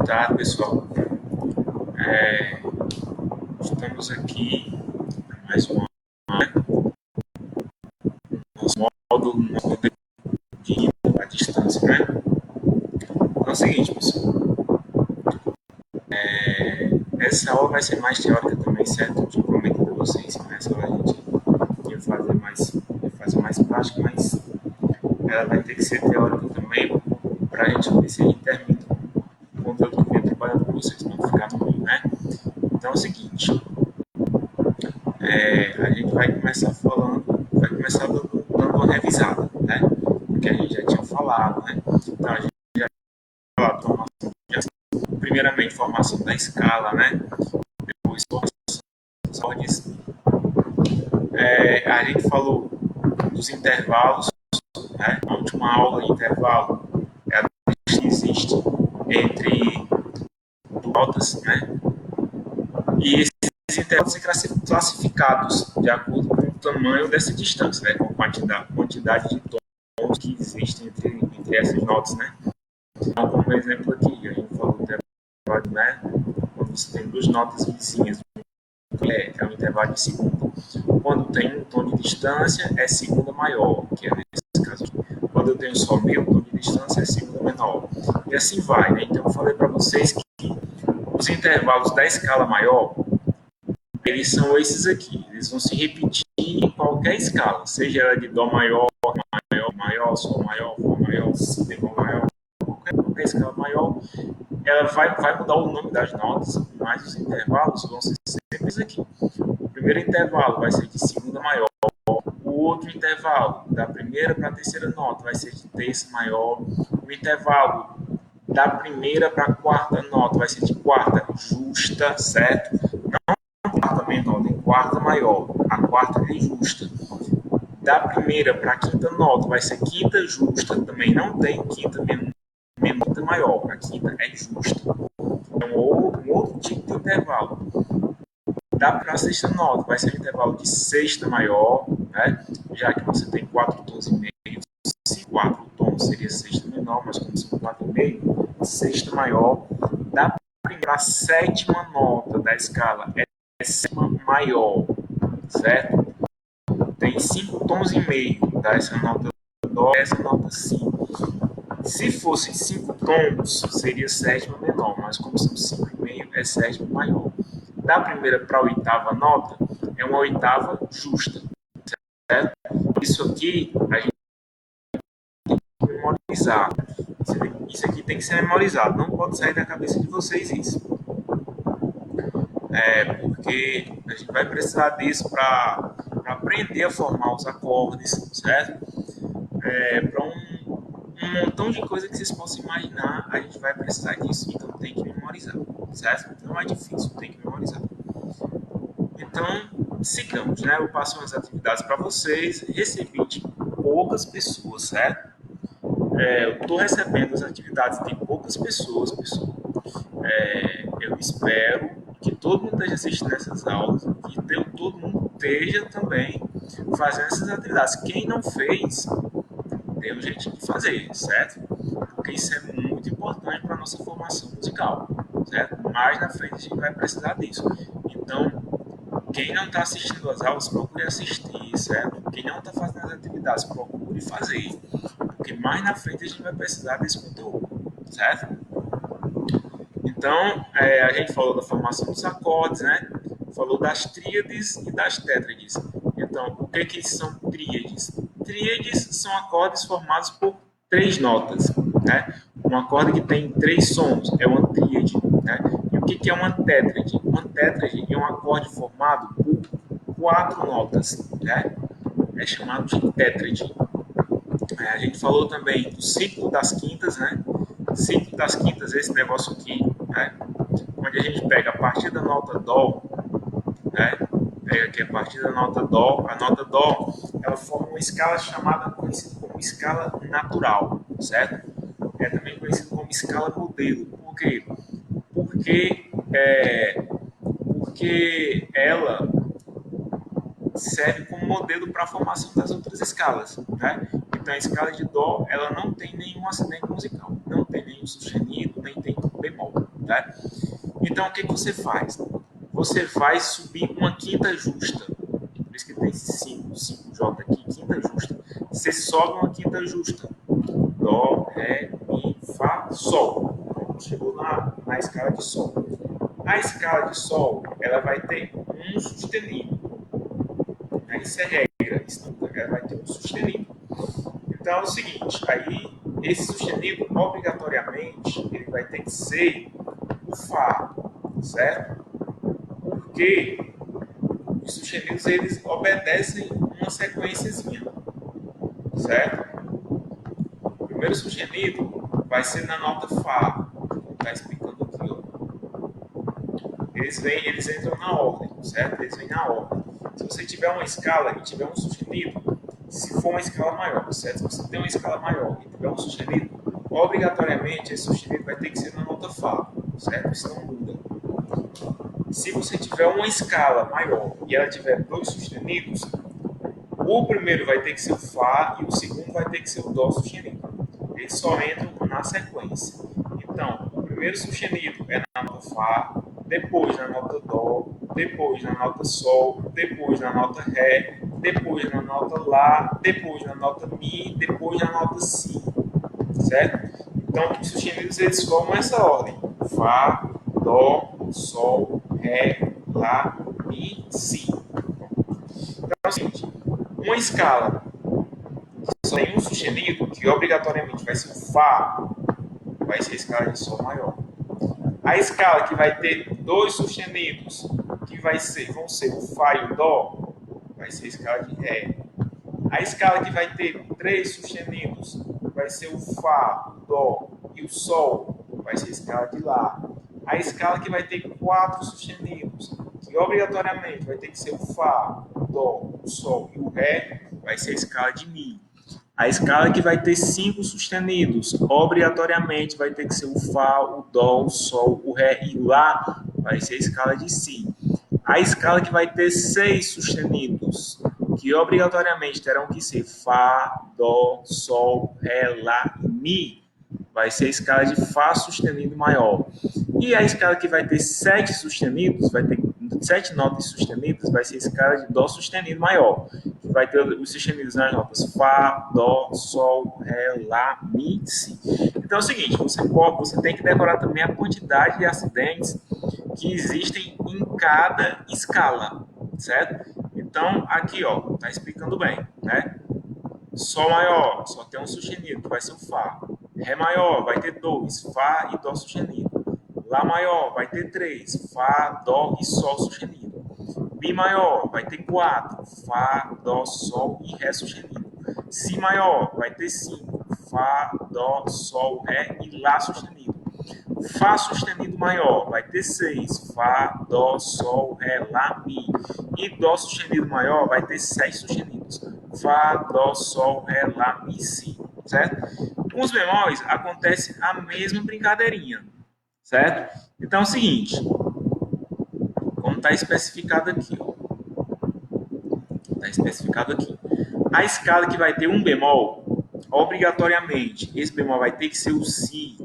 tarde, pessoal. É, Estamos aqui mais uma nosso módulo de à distância, né? Então é o seguinte, pessoal. Essa aula vai ser mais teórica também, certo? Eu prometo para vocês que nessa aula a gente vai fazer mais prática, mas ela vai ter que ser teórica também para a gente ver se a gente termina o conteúdo que eu venho trabalhando com vocês, não ficar no meio, né? Então é o seguinte. A gente vai começar dando uma revisada, né? Porque a gente já tinha falado, né? Então a gente já tinha falado primeiramente formação da escala, né? Depois formação dos ordens. A gente falou dos intervalos, né? A última aula de intervalo é a que existe entre notas, né? E esses intervalos são classificados de acordo com o tamanho dessa distância, né? Com a quantidade de tons que existem entre essas notas, né? Então, como exemplo aqui, a gente falou do intervalo, né? Quando você tem duas notas vizinhas, é um intervalo de segunda. Quando tem um tom de distância, é segunda maior, que é nesse caso aqui. Quando eu tenho só meio tom de distância, é segunda menor. E assim vai, né? Então, eu falei para vocês que os intervalos da escala maior, eles são esses aqui. Eles vão se repetir em qualquer escala, seja ela de dó maior, maior, sol maior, fá maior, si bemol maior, qualquer escala maior, ela vai mudar o nome das notas, mas os intervalos vão ser sempre esses aqui. O primeiro intervalo vai ser de segunda maior, o outro intervalo, da primeira para a terceira nota, vai ser de terça maior, o intervalo da primeira para a quarta nota vai ser de quarta justa, certo? Não quarta menor, nem quarta maior. A quarta é justa. Da primeira para a quinta nota vai ser quinta justa. Também não tem quinta menor, quinta maior. A quinta é justa. É um outro tipo de intervalo. Da para a sexta nota vai ser um intervalo de sexta maior, né? Já que você tem 4 tons e meio. Se 4 tons seria sexta menor, mas como são 4,5, sexta maior. Da para a sétima nota da escala é sétima maior, certo? Tem 5 tons e meio, tá? Essa nota dó, essa nota si. Se fossem 5 tons, seria sétima menor, mas como são 5,5, é sétima maior. Da primeira para a oitava nota, é uma oitava justa, certo? Isso aqui a gente tem que memorizar. Isso aqui tem que ser memorizado, não pode sair da cabeça de vocês isso. Porque a gente vai precisar disso para aprender a formar os acordes, certo? Para um montão de coisa que vocês possam imaginar, a gente vai precisar disso, então tem que memorizar, certo? Não é difícil, tem que memorizar. Então, sigamos, né? Eu passo umas atividades para vocês, recebi de poucas pessoas, certo? Eu estou recebendo as atividades de poucas pessoas, pessoal. Eu espero que todo mundo esteja assistindo essas aulas, que todo mundo esteja também fazendo essas atividades. Quem não fez, tem um jeitinho de fazer, certo? Porque isso é muito importante para a nossa formação musical, certo? Mais na frente a gente vai precisar disso. Então, quem não está assistindo às aulas, procure assistir, certo? Quem não está fazendo as atividades, procure fazer. Porque mais na frente a gente vai precisar desse conteúdo, certo? Então, a gente falou da formação dos acordes, né? Falou das tríades e das tétrades. Então, o que são tríades? Tríades são acordes formados por 3 notas, né? Um acorde que tem 3 sons é uma tríade, né? E o que é uma tétrade? Uma tétrade é um acorde formado por 4 notas, né? É chamado de tétrade. A gente falou também do ciclo das quintas, né? Ciclo das quintas, esse negócio aqui, né? Onde a gente pega a partir da nota dó, né? Pega aqui a partir da nota dó. A nota dó, ela forma uma escala conhecida como escala natural, certo? É também conhecida como escala modelo. Por quê? Porque ela serve como modelo para a formação das outras escalas, né? Então a escala de dó, ela não tem nenhum acidente musical, não tem nenhum sustenido, nem tem bemol, Então, o que você faz? Você vai subir uma quinta justa. Por isso que tem 5J aqui, quinta justa. Você sobe uma quinta justa. Dó, Ré, Mi, Fá, Sol. Chegou na escala de Sol. A escala de Sol, ela vai ter um sustenido. Isso é regra. Ela vai ter um sustenido. Então é o seguinte, aí esse sustenido, obrigatoriamente, ele vai ter que ser o Fá, certo? Porque os sustenidos, eles obedecem uma sequenciazinha, certo? O primeiro sustenido vai ser na nota Fá, como está explicando aqui, ó. Eles entram na ordem, certo? Eles vêm na ordem. Se você tiver uma escala e tiver um sustenido, se for uma escala maior, certo? Se você tem uma escala maior e tiver um sustenido, obrigatoriamente esse sustenido vai ter que ser na nota Fá, certo? Isso não muda. Se você tiver uma escala maior e ela tiver dois sustenidos, o primeiro vai ter que ser o Fá e o segundo vai ter que ser o Dó sustenido. Eles só entram na sequência. Então, o primeiro sustenido é na nota Fá, depois na nota Dó, depois na nota Sol, depois na nota Ré, depois na nota Lá, depois na nota Mi, depois na nota Si, certo? Então, os sustenidos eles formam essa ordem: Fá, Dó, Sol, Ré, Lá, Mi, Si. Então, é o seguinte: uma escala que só tem um sustenido, que obrigatoriamente vai ser o Fá, vai ser a escala de Sol maior. A escala que vai ter dois sustenidos, que vão ser o Fá e o Dó, vai ser a escala de Ré. A escala que vai ter três sustenidos, vai ser o Fá, o Dó e o Sol, vai ser a escala de Lá. A escala que vai ter quatro sustenidos, que obrigatoriamente vai ter que ser o Fá, o Dó, o Sol e o Ré, vai ser a escala de Mi. A escala que vai ter 5 sustenidos, obrigatoriamente vai ter que ser o Fá, o Dó, o Sol, o Ré e o Lá, vai ser a escala de Si. A escala que vai ter 6 sustenidos, que obrigatoriamente terão que ser Fá, Dó, Sol, Ré, Lá e Mi, vai ser a escala de Fá sustenido maior. E a escala que vai ter 7 sustenidos, vai ter 7 notas sustenidas, vai ser a escala de Dó sustenido maior, que vai ter os sustenidos nas notas Fá, Dó, Sol, Ré, Lá, Mi, Si. Então é o seguinte, você tem que decorar também a quantidade de acidentes que existem em cada escala, certo? Então aqui, ó, tá explicando bem, né? Sol maior só tem um sustenido, que vai ser o Fá. Ré maior vai ter 2, Fá e Dó sustenido. Lá maior vai ter 3, Fá, Dó e Sol sustenido. Mi maior vai ter 4, Fá, Dó, Sol e Ré sustenido. Si maior vai ter 5, Fá, Dó, Sol, Ré e Lá sustenido. Fá sustenido maior vai ter 6, Fá, Dó, Sol, Ré, Lá, Mi. E Dó sustenido maior vai ter 7 sustenidos, Fá, Dó, Sol, Ré, Lá, Mi, Si, certo? Com os bemóis acontece a mesma brincadeirinha, certo? Então é o seguinte, como está especificado aqui, ó. Está especificado aqui. A escala que vai ter um bemol, obrigatoriamente, esse bemol vai ter que ser o Si,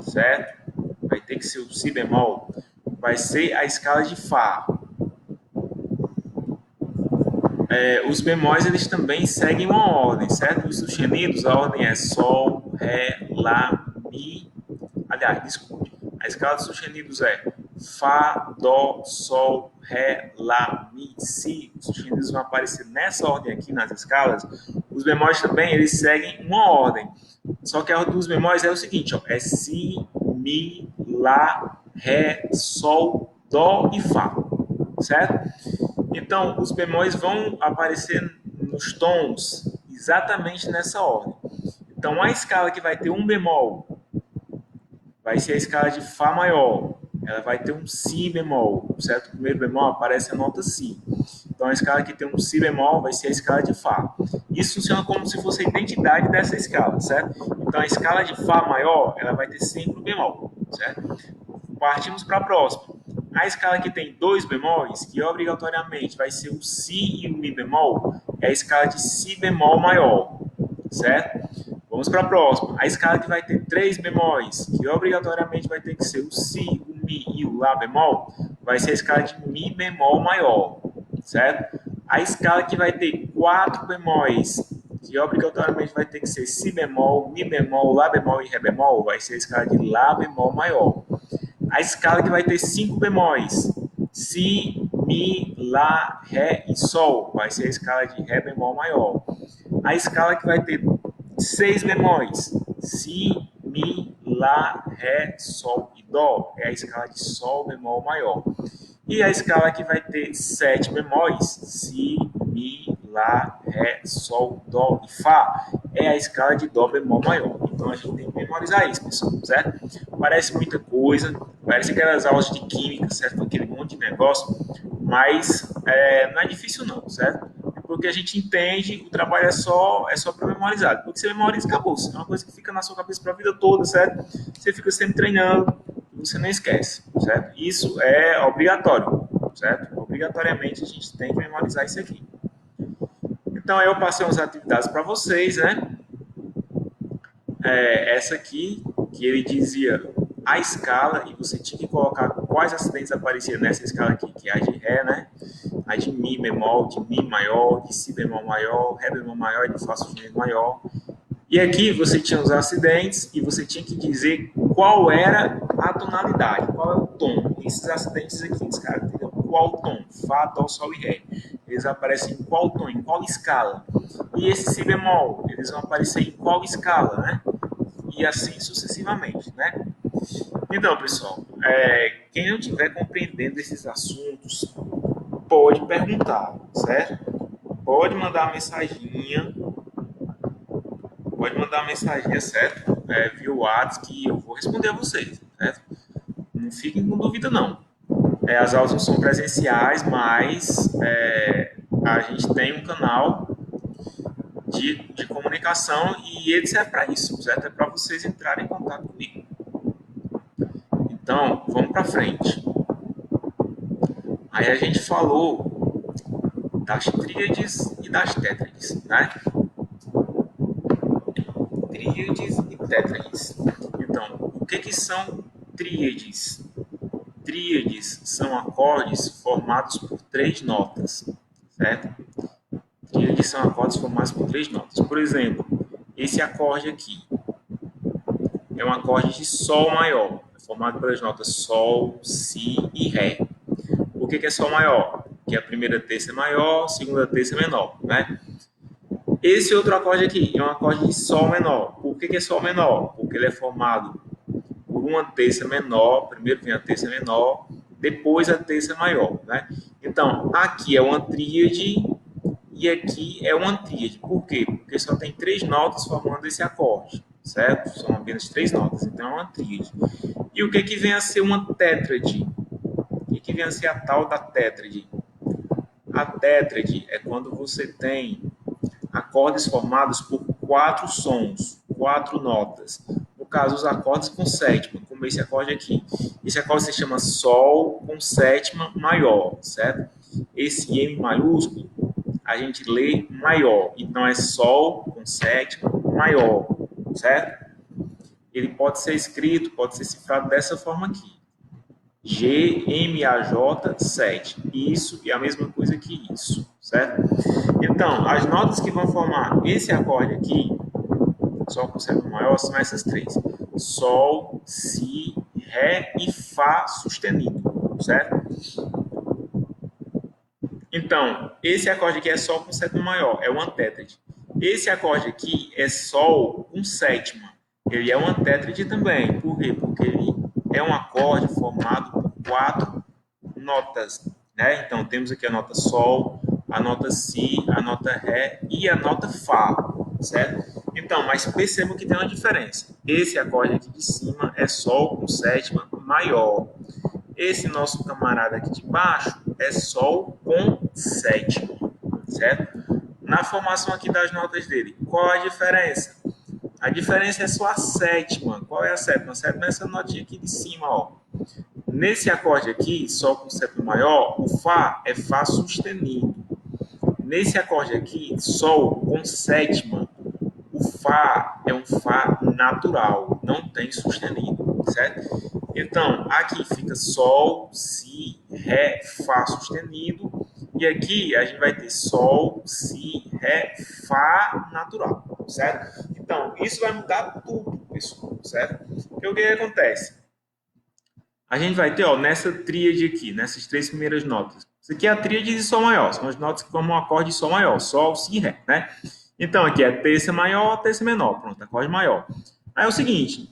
certo? Vai ter que ser o Si bemol, vai ser a escala de Fá. Os bemóis, eles também seguem uma ordem, certo? Os sustenidos, a ordem é Sol, Ré, Lá, Mi. Aliás, desculpe. A escala dos sustenidos é Fá, Dó, Sol, Ré, Lá, Mi, Si. Os sustenidos vão aparecer nessa ordem aqui nas escalas. Os bemóis também, eles seguem uma ordem. Só que a ordem dos bemóis é o seguinte, ó, é Si, Mi, Lá, Ré, Sol, Dó e Fá, certo? Então, os bemóis vão aparecer nos tons exatamente nessa ordem. Então, a escala que vai ter um bemol vai ser a escala de Fá maior. Ela vai ter um Si bemol, certo? O primeiro bemol aparece a nota Si. Então, a escala que tem um Si bemol vai ser a escala de Fá. Isso funciona como se fosse a identidade dessa escala, certo? Então, a escala de Fá maior, ela vai ter sempre o bemol, certo? Partimos para a próxima. A escala que tem dois bemóis, que obrigatoriamente vai ser o Si e o Mi bemol, é a escala de Si bemol maior, certo? Vamos para a próxima. A escala que vai ter três bemóis, que obrigatoriamente vai ter que ser o Si, o Mi Mi e o Lá bemol, vai ser a escala de Mi bemol maior, certo? A escala que vai ter 4 bemóis, que obrigatoriamente vai ter que ser Si bemol, Mi bemol, Lá bemol e Ré bemol, vai ser a escala de Lá bemol maior. A escala que vai ter 5 bemóis, Si, Mi, Lá, Ré e Sol, vai ser a escala de Ré bemol maior. A escala que vai ter 6 bemóis, Si, Mi, Lá, Ré, Sol e Dó, é a escala de Sol bemol maior. E a escala que vai ter 7 bemóis, Si, Mi, Lá, Ré, Sol, Dó e Fá, é a escala de Dó bemol maior. Então a gente tem que memorizar isso, pessoal, certo? Parece muita coisa, parece aquelas aulas de química, certo? Com aquele monte de negócio, mas não é difícil não, certo? Porque a gente entende, o trabalho é só para memorizar. Depois que você memoriza, acabou. É uma coisa que fica na sua cabeça para a vida toda, certo? Você fica sempre treinando, você não esquece, certo? Isso é obrigatório, certo? Obrigatoriamente a gente tem que memorizar isso aqui. Então, aí eu passei umas atividades para vocês, né? Essa aqui, que ele dizia a escala, e você tinha que colocar quais acidentes apareciam nessa escala aqui, que é a de Ré, né? A de Mi bemol, de Mi maior, de Si bemol maior, Ré bemol maior e de Fá sustenido maior. E aqui você tinha os acidentes e você tinha que dizer qual era a tonalidade, qual é o tom. Esses acidentes aqui, esse cara, entendeu? Qual tom? Fá, Dó, Sol e Ré. Eles aparecem em qual tom, em qual escala. E esse Si bemol, eles vão aparecer em qual escala, né? E assim sucessivamente, né? Então, pessoal, quem não estiver compreendendo esses assuntos, pode perguntar, certo? Pode mandar uma mensaginha, certo? Via WhatsApp, que eu vou responder a vocês, certo? Não fiquem com dúvida, não. As aulas não são presenciais, mas a gente tem um canal de comunicação e ele serve para isso, certo? É para vocês entrarem em contato comigo. Então, vamos para frente. Aí a gente falou das tríades e das tétrades, né? Tríades e tétrades. Então, o que são tríades? Tríades são acordes formados por 3 notas, certo? Tríades são acordes formados por 3 notas. Por exemplo, esse acorde aqui é um acorde de Sol maior, formado pelas notas Sol, Si e Ré. O que é Sol maior? Que a primeira terça é maior, a segunda terça é menor, né? Esse outro acorde aqui é um acorde de Sol menor. Por que é Sol menor? Porque ele é formado por uma terça menor, primeiro vem a terça menor, depois a terça maior, né? Então, aqui é uma tríade e aqui é uma tríade. Por quê? Porque só tem 3 notas formando esse acorde, certo? São apenas 3 notas, então é uma tríade. E o que vem a ser uma tétrade? O que vem a ser a tal da tétrade? A tétrade é quando você tem acordes formados por 4 sons, 4 notas. No caso, os acordes com sétima, como esse acorde aqui. Esse acorde se chama Sol com sétima maior, certo? Esse M maiúsculo, a gente lê maior. Então, é Sol com sétima maior, certo? Ele pode ser escrito, pode ser cifrado dessa forma aqui. G, M, A, J, 7. Isso e a mesma coisa que isso, certo? Então, as notas que vão formar esse acorde aqui, Sol com sétima maior, são essas 3. Sol, Si, Ré e Fá sustenido, certo? Então, esse acorde aqui é Sol com sétima maior, é uma tétrade. Esse acorde aqui é Sol com sétima. Ele é uma tétrade também. Por quê? Porque ele é um acorde formado por 4 notas, né? Então, temos aqui a nota Sol, a nota Si, a nota Ré e a nota Fá, certo? Então, mas percebam que tem uma diferença. Esse acorde aqui de cima é Sol com sétima maior. Esse nosso camarada aqui de baixo é Sol com sétima, certo? Na formação aqui das notas dele, qual a diferença? A diferença é só a sétima. Qual é a sétima? A sétima é essa notinha aqui de cima, ó. Nesse acorde aqui, Sol com sétima maior, o Fá é Fá sustenido. Nesse acorde aqui, Sol com sétima, o Fá é um Fá natural, não tem sustenido, certo? Então, aqui fica Sol, Si, Ré, Fá sustenido. E aqui a gente vai ter Sol, Si, Ré, Fá natural, certo? Então, isso vai mudar tudo, pessoal, certo? Porque o que acontece? A gente vai ter, ó, nessa tríade aqui, nessas três primeiras notas. Isso aqui é a tríade de Sol maior, são as notas que formam um acorde de Sol maior, Sol, Si, Ré, né? Então, aqui é terça maior, terça menor, pronto, acorde maior. Aí é o seguinte,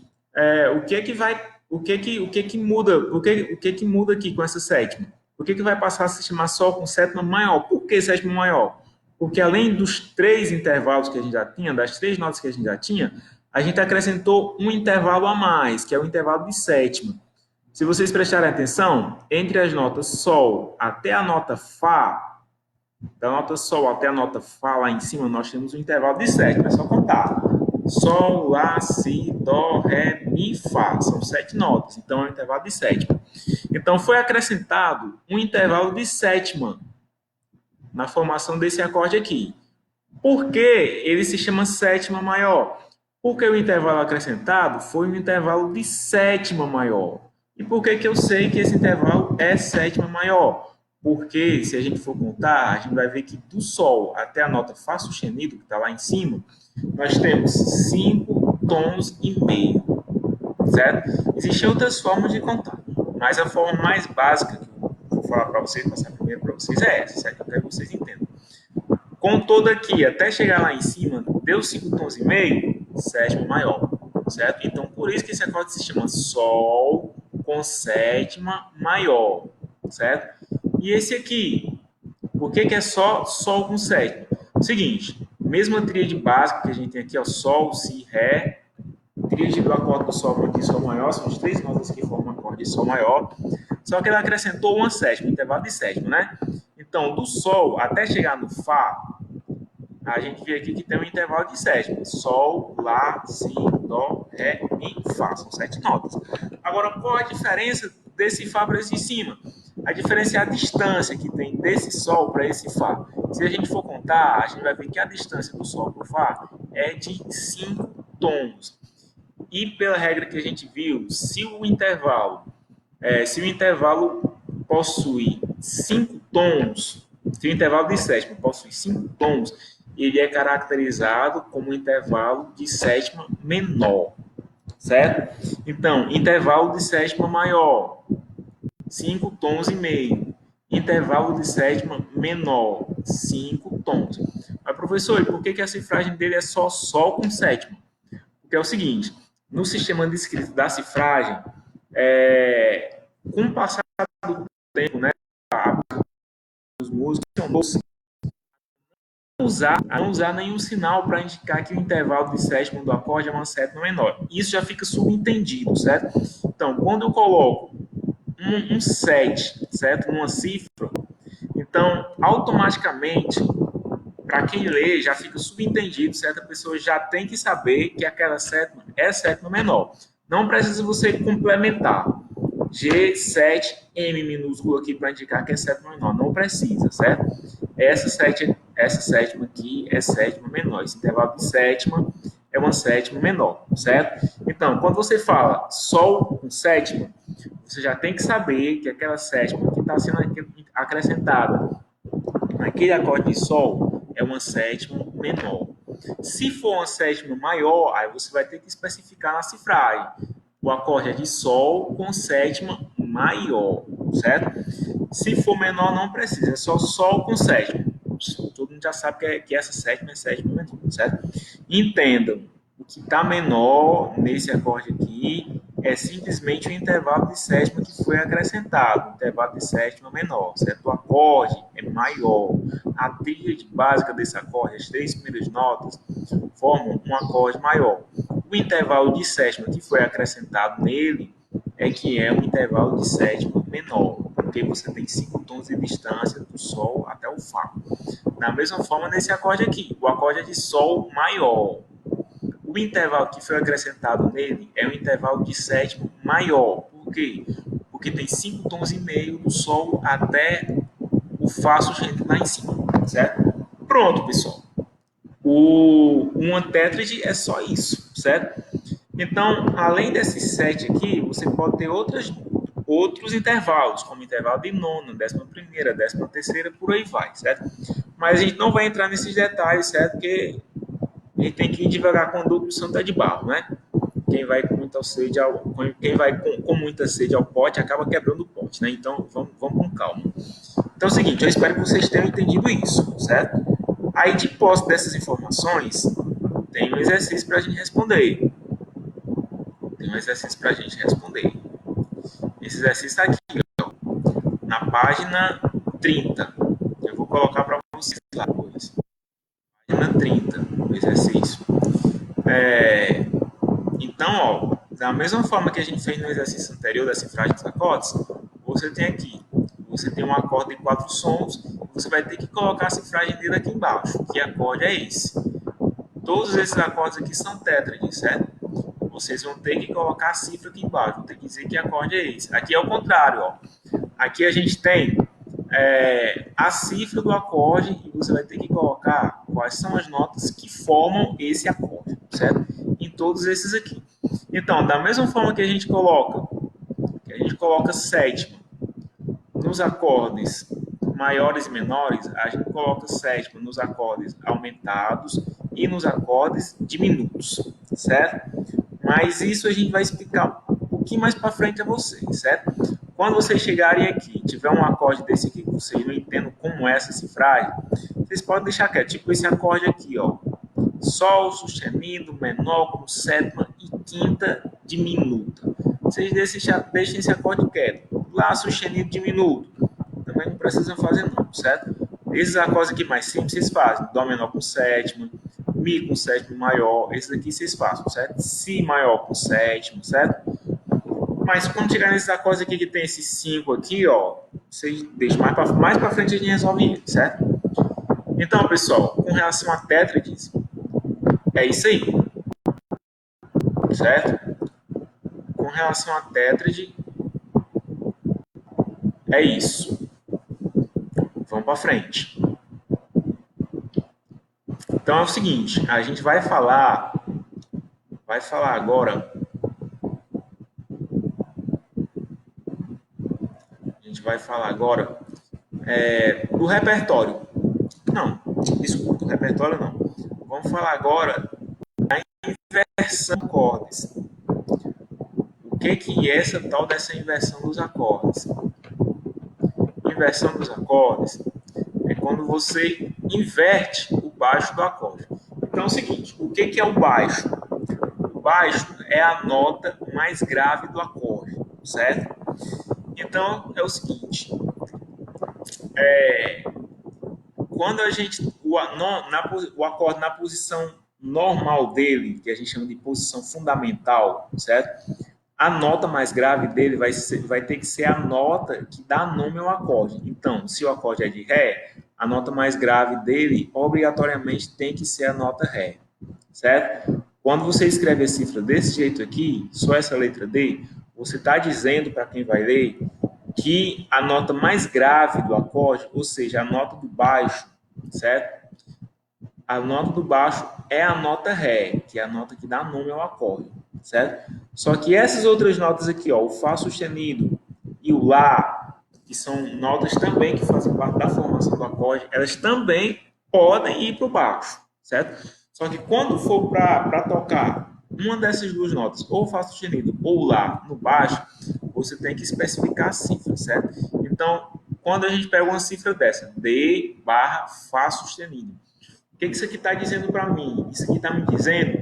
o que que vai, o que que muda, o que que muda aqui com essa sétima? O que que vai passar a se chamar Sol com sétima maior? Por que sétima maior? Porque além dos três intervalos que a gente já tinha, das três notas que a gente já tinha, a gente acrescentou um intervalo a mais, que é o intervalo de sétima. Se vocês prestarem atenção, entre as notas Sol até a nota Fá, da nota Sol até a nota Fá lá em cima, nós temos um intervalo de sétima, é só contar. Sol, Lá, Si, Dó, Ré, Mi, Fá. São 7 notas, então é um intervalo de sétima. Então foi acrescentado um intervalo de sétima na formação desse acorde aqui. Por que ele se chama sétima maior? Porque o intervalo acrescentado foi um intervalo de sétima maior. E por que eu sei que esse intervalo é sétima maior? Porque, se a gente for contar, a gente vai ver que do Sol até a nota Fá sustenido, que está lá em cima, nós temos 5 tons e meio, certo? Existem outras formas de contar, mas a forma mais básica que eu vou falar para vocês, passar primeiro para vocês, é essa, certo? Eu quero que vocês entendam. Contou daqui até chegar lá em cima, deu 5 tons e meio, sétima maior, certo? Então, por isso que esse acorde se chama Sol com sétima maior, certo? E esse aqui, por que é só Sol com sétima? Seguinte, mesma tríade básica que a gente tem aqui, ó, Sol, Si, Ré, tríade do acorde do Sol aqui, Sol maior, são as três notas que formam o acorde de Sol maior, só que ela acrescentou uma sétima, intervalo de sétima, né? Então, do Sol até chegar no Fá, a gente vê aqui que tem um intervalo de sétima. Sol, Lá, Si, Dó, Ré, Mi, Fá. São 7 notas. Agora, qual a diferença desse Fá para esse de cima? A diferença é a distância que tem desse Sol para esse Fá. Se a gente for contar, a gente vai ver que a distância do Sol para o Fá é de 5 tons. E pela regra que a gente viu, se o intervalo possui 5 tons, se o intervalo de sétima possui 5 tons, ele é caracterizado como um intervalo de sétima menor, certo? Então, intervalo de sétima maior, 5 tons e meio. Intervalo de sétima menor, 5 tons. Mas, professor, e por que a cifragem dele é só Sol com sétima? Porque é o seguinte, no sistema de escrita da cifragem, com o passar do tempo, né, os músicos não usar nenhum sinal para indicar que o intervalo de sétima do acorde é uma sétima menor. Isso já fica subentendido, certo? Então, quando eu coloco um 7, certo, numa cifra, então, automaticamente, para quem lê, já fica subentendido, certo? A pessoa já tem que saber que aquela sétima é sétima menor. Não precisa você complementar. G7M minúsculo aqui para indicar que é sétima menor. Não precisa, certo? Essa sétima aqui é sétima menor. Esse intervalo de sétima é uma sétima menor, certo? Então, quando você fala Sol com sétima, você já tem que saber que aquela sétima que está sendo acrescentada naquele acorde de Sol é uma sétima menor. Se for uma sétima maior, aí você vai ter que especificar na cifragem. O acorde é de Sol com sétima maior, certo? Se for menor, não precisa, é só Sol com sétima. Todo mundo já sabe que essa sétima é sétima menor, certo? Entendam, o que está menor nesse acorde aqui é simplesmente o intervalo de sétima que foi acrescentado, o intervalo de sétima menor, certo? O acorde é maior. A tríade básica desse acorde, as três primeiras notas, formam um acorde maior. O intervalo de sétima que foi acrescentado nele é que é um intervalo de sétima menor, porque você tem 5 tons de distância do Sol até o Fá. Da mesma forma nesse acorde aqui, o acorde é de Sol maior. O intervalo que foi acrescentado nele é um intervalo de sétima maior. Por quê? Porque tem 5 tons e meio do Sol até o Fá sustenido lá em cima, certo? Pronto, pessoal. Uma tétrade é só isso, certo? Então, além desses 7 aqui, você pode ter outros intervalos, como intervalo de nona, 11ª, 13ª, por aí vai, certo? Mas a gente não vai entrar nesses detalhes, certo? Porque a gente tem que ir devagar com o duplo Santa de barro, né? Quem vai com muita sede ao pote acaba quebrando o pote, né? Então, vamos com calma. Então é o seguinte, eu espero que vocês tenham entendido isso, certo? Aí, de posse dessas informações, tem um exercício para a gente responder. Esse exercício está aqui, ó, na página 30. Eu vou colocar para vocês lá depois. Página 30, o exercício. Então, ó, da mesma forma que a gente fez no exercício anterior da cifragem dos acordes, você tem aqui, você tem um acorde de 4 sons, você vai ter que colocar a cifragem dele aqui embaixo. Que acorde é esse? Todos esses acordes aqui são tétrades, certo? Vocês vão ter que colocar a cifra aqui embaixo, vão ter que dizer que acorde é esse. Aqui é o contrário, ó. Aqui a gente tem a cifra do acorde e você vai ter que colocar quais são as notas que formam esse acorde, certo? Em todos esses aqui. Então, da mesma forma que a gente coloca sétima nos acordes maiores e menores, a gente coloca sétima nos acordes aumentados e nos acordes diminutos, certo? Mas isso a gente vai explicar um pouquinho mais para frente a vocês, certo? Quando vocês chegarem aqui, tiver um acorde desse aqui que vocês não entendem como é essa cifragem, vocês podem deixar quieto, tipo esse acorde aqui, ó. Sol sustenido, menor com sétima e quinta diminuta. Vocês deixem esse acorde quieto. Lá sustenido diminuto. Também não precisam fazer não, certo? Esses acordes aqui mais simples vocês fazem. Dó menor com sétima, Mi com sétima maior. Esses aqui vocês fazem, certo? Si maior com sétima, certo? Mas quando chegar nesses acordes aqui que tem esses 5 aqui, ó, vocês deixam mais para frente a gente resolve ele, certo? Então, pessoal, com relação a tétrades, é isso aí, certo? Com relação a tétrade, é isso. Vamos para frente. Então é o seguinte, a gente vai falar agora. Do repertório. Não, desculpa, do repertório não. Vamos falar agora da inversão de acordes. O que é essa tal dessa inversão dos acordes? Inversão dos acordes é quando você inverte o baixo do acorde. Então é o seguinte, o que é o baixo? O baixo é a nota mais grave do acorde, certo? Então é o seguinte, quando a gente o acorde na posição normal dele, que a gente chama de posição fundamental, certo? A nota mais grave dele vai ter que ser a nota que dá nome ao acorde. Então, se o acorde é de Ré, a nota mais grave dele obrigatoriamente tem que ser a nota Ré, certo? Quando você escreve a cifra desse jeito aqui, só essa letra D, você está dizendo para quem vai ler que a nota mais grave do acorde, ou seja, a nota do baixo, certo? A nota do baixo é a nota Ré, que é a nota que dá nome ao acorde, certo? Só que essas outras notas aqui, ó, o Fá sustenido e o Lá, que são notas também que fazem parte da formação do acorde, elas também podem ir para o baixo, certo? Só que quando for para tocar uma dessas duas notas, ou Fá sustenido ou Lá no baixo, você tem que especificar a cifra, certo? Então, quando a gente pega uma cifra dessa, D barra Fá sustenido, o que isso aqui está dizendo para mim? Isso aqui está me dizendo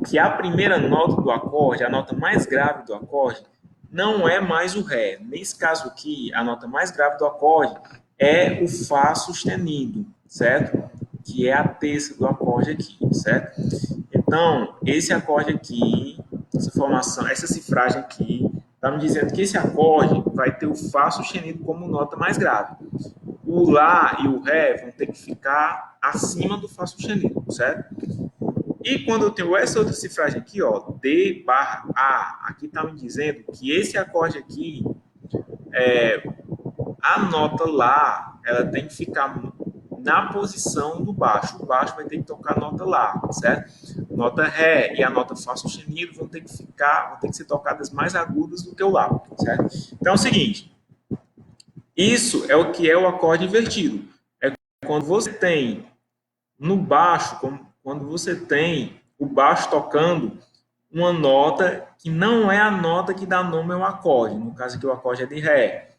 que a primeira nota do acorde, a nota mais grave do acorde, não é mais o Ré. Nesse caso aqui, a nota mais grave do acorde é o Fá sustenido, certo? Que é a terça do acorde aqui, certo? Então, esse acorde aqui, essa cifragem aqui, está me dizendo que esse acorde vai ter o Fá sustenido como nota mais grave. O Lá e o Ré vão ter que ficar acima do Fá sustenido, certo? E quando eu tenho essa outra cifragem aqui, ó, D barra A, aqui está me dizendo que esse acorde aqui, a nota Lá, ela tem que ficar na posição do baixo. O baixo vai ter que tocar a nota Lá, certo? Nota Ré e a nota Fá sustenido vão ter que ser tocadas mais agudas do que o Lá, certo? Então é o seguinte, isso é o que é o acorde invertido. É quando você tem no baixo, quando você tem o baixo tocando uma nota que não é a nota que dá nome ao acorde, no caso aqui o acorde é de Ré.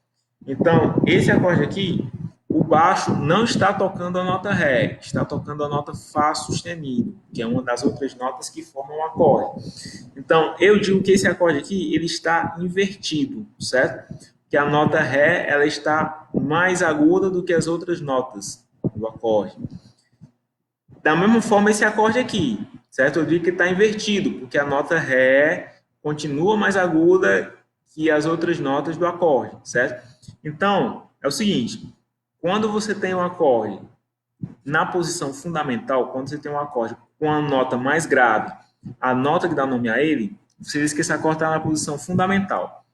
Então, esse acorde aqui, o baixo não está tocando a nota Ré, está tocando a nota Fá sustenido, que é uma das outras notas que formam o acorde. Então, eu digo que esse acorde aqui, ele está invertido, certo? Que a nota Ré, ela está mais aguda do que as outras notas do acorde. Da mesma forma, esse acorde aqui, certo? Eu digo que está invertido, porque a nota Ré continua mais aguda que as outras notas do acorde, certo? Então, é o seguinte, quando você tem um acorde na posição fundamental, quando você tem um acorde com a nota mais grave, a nota que dá nome a ele, você diz que esse acorde está na posição fundamental.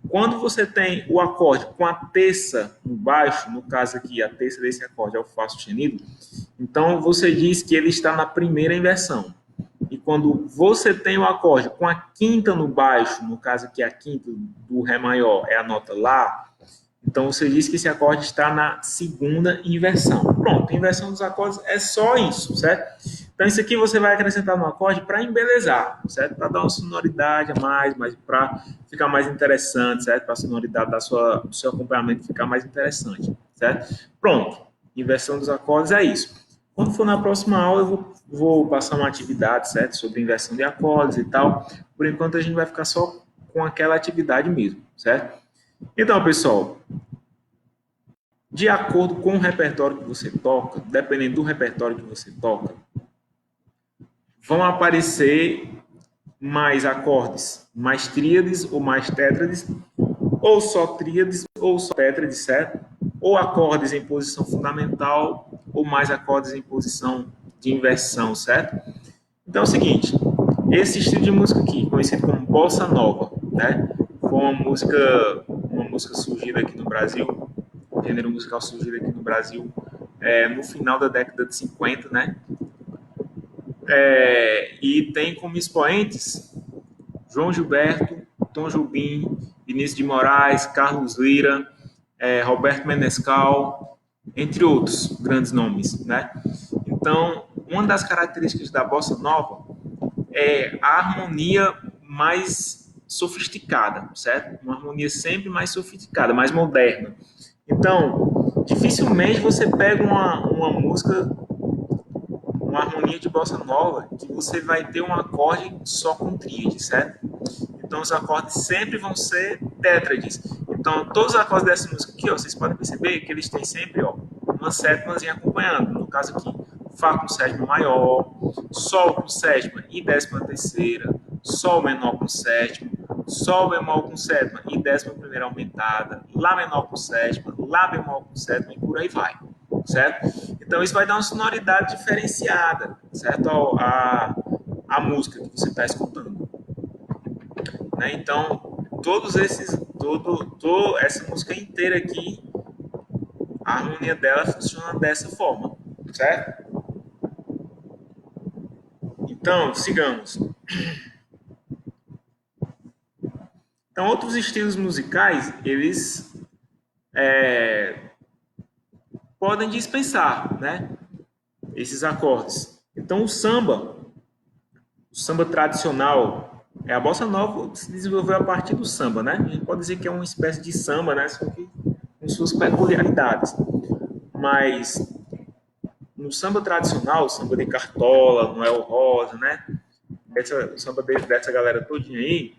Quando você tem o acorde com a terça no baixo, no caso aqui, a terça desse acorde é o Fá sustenido, então você diz que ele está na primeira inversão. E quando você tem o acorde com a quinta no baixo, no caso aqui a quinta do Ré maior é a nota Lá, então você diz que esse acorde está na segunda inversão. Pronto, a inversão dos acordes é só isso, certo? Então isso aqui você vai acrescentar no acorde para embelezar, certo? Para dar uma sonoridade a mais para ficar mais interessante, certo? Para a sonoridade do seu acompanhamento ficar mais interessante, certo? Pronto, inversão dos acordes é isso. Quando for na próxima aula eu vou passar uma atividade, certo? Sobre inversão de acordes e tal. Por enquanto a gente vai ficar só com aquela atividade mesmo, certo? Então, pessoal, de acordo com o repertório que você toca, dependendo do repertório que você toca, vão aparecer mais acordes, mais tríades ou mais tétrades, ou só tríades ou só tétrades, certo? Ou acordes em posição fundamental, ou mais acordes em posição de inversão, certo? Então é o seguinte, esse estilo de música aqui, conhecido como bossa nova, né? Foi uma música surgida aqui no Brasil, um gênero musical surgido aqui no Brasil no final da década de 50, né? E tem como expoentes João Gilberto, Tom Jobim, Vinícius de Moraes, Carlos Lira, Roberto Menescal, entre outros grandes nomes, né? Então, uma das características da bossa nova é a harmonia mais sofisticada, certo? Uma harmonia sempre mais sofisticada, mais moderna. Então, dificilmente você pega uma música, uma harmonia de bossa nova, que você vai ter um acorde só com tríade, certo? Então, os acordes sempre vão ser tétrades. Então, todos os acordes dessa música aqui, ó, vocês podem perceber que eles têm sempre ó, uma sétimazinha acompanhando. No caso aqui, Fá com sétima maior, Sol com sétima e décima terceira, Sol menor com sétima, Sol bemol com sétima e décima primeira aumentada, Lá menor com sétima, Lá bemol com sétima e por aí vai, certo? Então isso vai dar uma sonoridade diferenciada, certo? A música que você está escutando, né? Então essa música inteira aqui, a harmonia dela funciona dessa forma, certo? Então, sigamos. Então, outros estilos musicais, eles podem dispensar, né, esses acordes. Então, o samba tradicional, a bossa nova se desenvolveu a partir do samba, né? A gente pode dizer que é uma espécie de samba, né, só que com suas peculiaridades. Mas no samba tradicional, o samba de Cartola, Noel Rosa, né? O samba dessa galera todinha aí,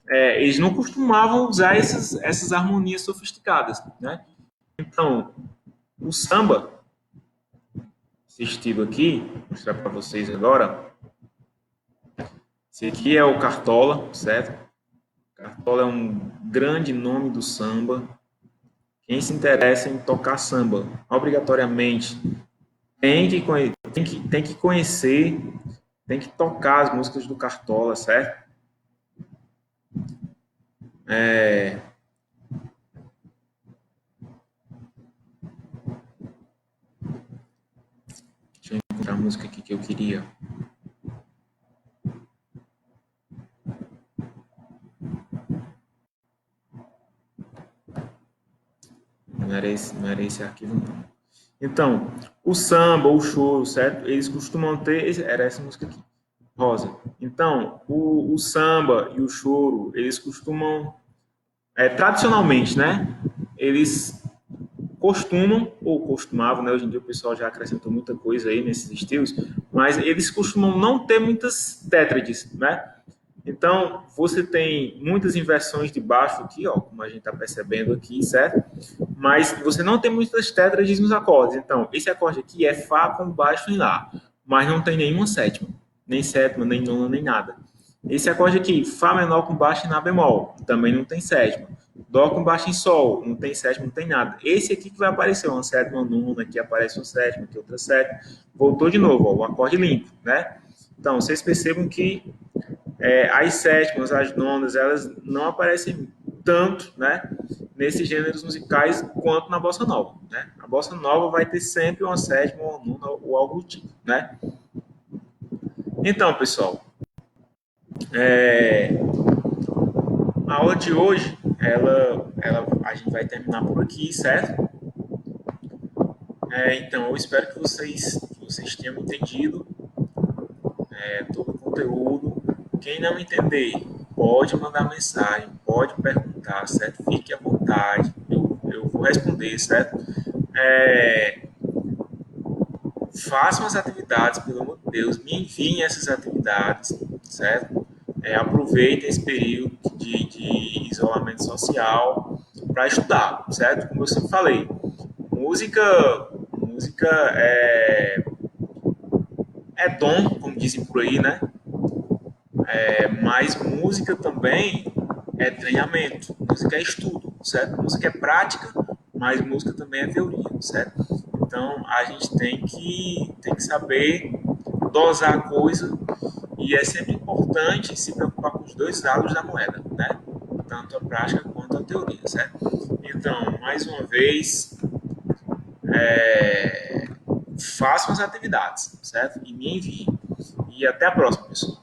eles não costumavam usar essas harmonias sofisticadas, né? Então, o samba, esse estilo aqui, vou mostrar para vocês agora. Esse aqui é o Cartola, certo? Cartola é um grande nome do samba. Quem se interessa em tocar samba, obrigatoriamente tem que conhecer, tem que tocar as músicas do Cartola, certo? outra música aqui que eu queria. Não era esse arquivo, não. Então, o samba, o choro, certo? Eles costumam ter. Era essa música aqui, Rosa. Então, o samba e o choro, eles costumam. Tradicionalmente, né? Eles costumam, ou costumavam, né? Hoje em dia o pessoal já acrescentou muita coisa aí nesses estilos, mas eles costumam não ter muitas tétrades, né? Então, você tem muitas inversões de baixo aqui, ó, como a gente está percebendo aqui, certo? Mas você não tem muitas tétrades nos acordes. Então, esse acorde aqui é Fá com baixo em Lá, mas não tem nenhuma sétima, nem nona, nem nada. Esse acorde aqui, Fá menor com baixo em Lá bemol, também não tem sétima. Dó com baixo em Sol, não tem sétima, não tem nada. Esse aqui que vai aparecer uma sétima, uma nona, aqui aparece uma sétima, aqui outra sétima. Voltou de novo, ó, o acorde limpo, né? Então, vocês percebam que as sétimas, as nonas, elas não aparecem tanto, né, nesses gêneros musicais quanto na bossa nova, né? A bossa nova vai ter sempre uma sétima, uma nona ou algo do tipo, né? Então, pessoal, a aula de hoje, a gente vai terminar por aqui, certo? Então, eu espero que vocês tenham entendido todo o conteúdo. Quem não entender, pode mandar mensagem, pode perguntar, certo? Fique à vontade, eu vou responder, certo? Façam as atividades, pelo amor de Deus, me enviem essas atividades, certo? Aproveitem esse período de isolamento social para estudar, certo? Como eu sempre falei, música é dom, como dizem por aí, né? Mas música também é treinamento, música é estudo, certo? Música é prática, mas música também é teoria, certo? Então a gente tem que saber dosar a coisa e é sempre importante se preocupar com os dois lados da moeda, né? Tanto a prática quanto a teoria, certo? Então, mais uma vez, façam as atividades, certo? E me enviem. E até a próxima, pessoal.